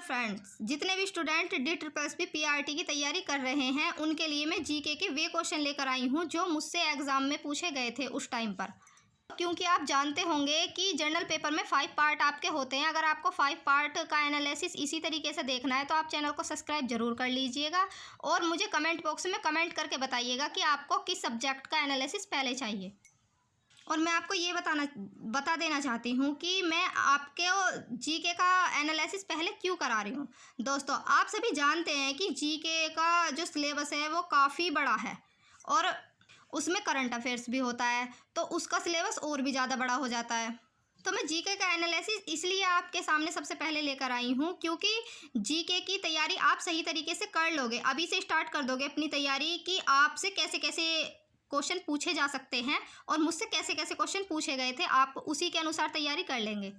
Friends, जितने भी student DSSB PRT की तैयारी कर रहे हैं उनके लिए मैं जीके के वे क्वेश्चन लेकर आई हूं जो मुझसे एग्ज़ाम में पूछे गए थे उस टाइम पर। क्योंकि आप जानते होंगे कि जनरल पेपर में 5 पार्ट आपके होते हैं। अगर आपको 5 पार्ट का एनालिसिस इसी तरीके से देखना है तो आप चैनल को सब्सक्राइब जरूर कर लीजिएगा और मुझे कमेंट बॉक्स में कमेंट करके बताइएगा कि आपको किस सब्जेक्ट का एनालिसिस पहले चाहिए। और मैं आपको ये बता देना चाहती हूँ कि मैं आपके जीके का एनालिसिस पहले क्यों करा रही हूँ। दोस्तों, आप सभी जानते हैं कि जीके का जो सिलेबस है वो काफ़ी बड़ा है और उसमें करंट अफेयर्स भी होता है, तो उसका सिलेबस और भी ज़्यादा बड़ा हो जाता है। तो मैं जीके का एनालिसिस इसलिए आपके सामने सबसे पहले लेकर आई हूँ क्योंकि जीके की तैयारी आप सही तरीके से कर लोगे, अभी से स्टार्ट कर दोगे अपनी तैयारी कि आपसे कैसे कैसे क्वेश्चन पूछे जा सकते हैं और मुझसे कैसे कैसे क्वेश्चन पूछे गए थे, आप उसी के अनुसार तैयारी कर लेंगे।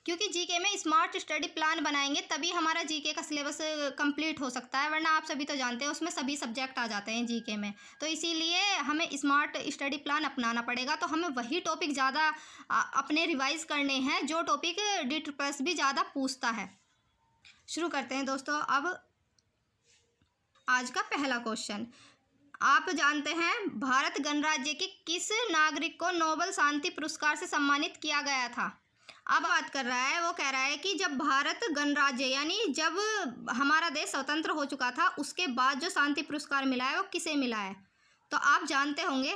क्योंकि जीके में स्मार्ट स्टडी प्लान बनाएंगे तभी हमारा जीके का सिलेबस कंप्लीट हो सकता है, वरना आप सभी तो जानते हैं उसमें सभी सब्जेक्ट आ जाते हैं जीके में। तो इसीलिए हमें स्मार्ट स्टडी प्लान अपनाना पड़ेगा। तो हमें वही टॉपिक ज़्यादा अपने रिवाइज करने हैं जो टॉपिक DSSB ज़्यादा पूछता है। शुरू करते हैं दोस्तों। अब आज का पहला क्वेश्चन, आप जानते हैं भारत गणराज्य के किस नागरिक को नोबेल शांति पुरस्कार से सम्मानित किया गया था। अब बात कर रहा है, वो कह रहा है कि जब भारत गणराज्य यानी जब हमारा देश स्वतंत्र हो चुका था उसके बाद जो शांति पुरस्कार मिला है वो किसे मिला है। तो आप जानते होंगे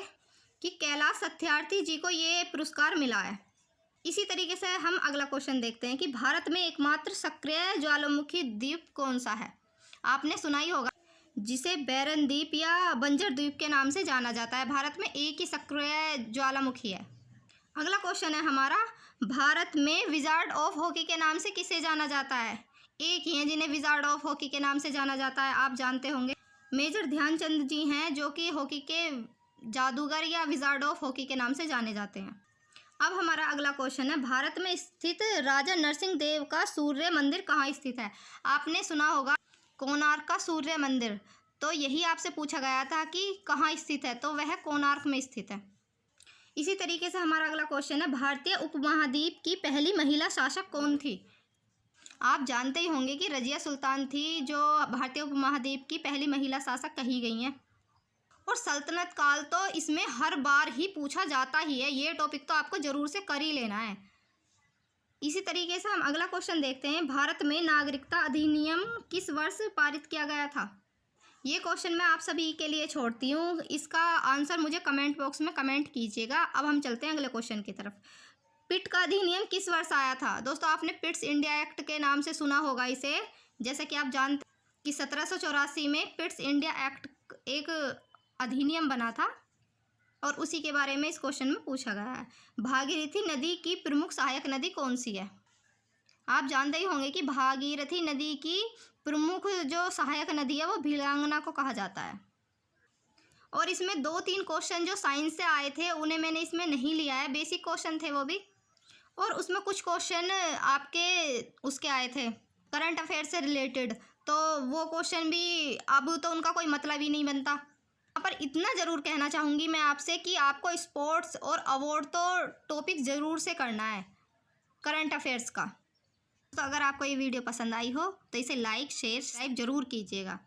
कि कैलाश सत्यार्थी जी को ये पुरस्कार मिला है। इसी तरीके से हम अगला क्वेश्चन देखते हैं कि भारत में एकमात्र सक्रिय ज्वालामुखी द्वीप कौन सा है। आपने सुना ही होगा जिसे बैरन द्वीप या बंजर द्वीप के नाम से जाना जाता है। भारत में एक ही सक्रिय ज्वालामुखी है। अगला क्वेश्चन है हमारा, भारत में विजार्ड ऑफ हॉकी के नाम से किसे जाना जाता है। एक ही हैं जिन्हें विजार्ड ऑफ हॉकी के नाम से जाना जाता है, आप जानते होंगे मेजर ध्यानचंद जी हैं जो कि हॉकी के जादूगर या विजार्ड ऑफ हॉकी के नाम से जाने जाते हैं। अब हमारा अगला क्वेश्चन है, भारत में स्थित राजा नरसिंह देव का सूर्य मंदिर कहाँ स्थित है। आपने सुना होगा कोणार्क का सूर्य मंदिर, तो यही आपसे पूछा गया था कि कहाँ स्थित है, तो वह कोणार्क में स्थित है। इसी तरीके से हमारा अगला क्वेश्चन है, भारतीय उपमहाद्वीप की पहली महिला शासक कौन थी। आप जानते ही होंगे कि रजिया सुल्तान थी जो भारतीय उपमहाद्वीप की पहली महिला शासक कही गई हैं। और सल्तनत काल तो इसमें हर बार ही पूछा जाता ही है, ये टॉपिक तो आपको ज़रूर से कर ही लेना है। इसी तरीके से हम अगला क्वेश्चन देखते हैं, भारत में नागरिकता अधिनियम किस वर्ष पारित किया गया था। ये क्वेश्चन मैं आप सभी के लिए छोड़ती हूँ, इसका आंसर मुझे कमेंट बॉक्स में कमेंट कीजिएगा। अब हम चलते हैं अगले क्वेश्चन की तरफ। पिट का अधिनियम किस वर्ष आया था। दोस्तों, आपने पिट्स इंडिया एक्ट के नाम से सुना होगा इसे। जैसे कि आप जानते हैं कि 1784 में पिट्स इंडिया एक्ट एक अधिनियम बना था और उसी के बारे में इस क्वेश्चन में पूछा गया है। भागीरथी नदी की प्रमुख सहायक नदी कौन सी है। आप जानते ही होंगे कि भागीरथी नदी की प्रमुख जो सहायक नदी है वो भिलांगना को कहा जाता है। और इसमें 2-3 क्वेश्चन जो साइंस से आए थे उन्हें मैंने इसमें नहीं लिया है, बेसिक क्वेश्चन थे वो भी, और उसमें कुछ क्वेश्चन आपके उसके आए थे करंट अफेयर से रिलेटेड, तो वो क्वेश्चन भी अब तो उनका कोई मतलब ही नहीं बनता। यहाँ पर इतना ज़रूर कहना चाहूँगी मैं आपसे कि आपको स्पोर्ट्स और अवार्ड तो टॉपिक ज़रूर से करना है करंट अफेयर्स का। तो अगर आपको ये वीडियो पसंद आई हो तो इसे लाइक शेयर सब्सक्राइब ज़रूर कीजिएगा।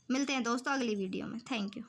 मिलते हैं दोस्तों अगली वीडियो में। Thank you.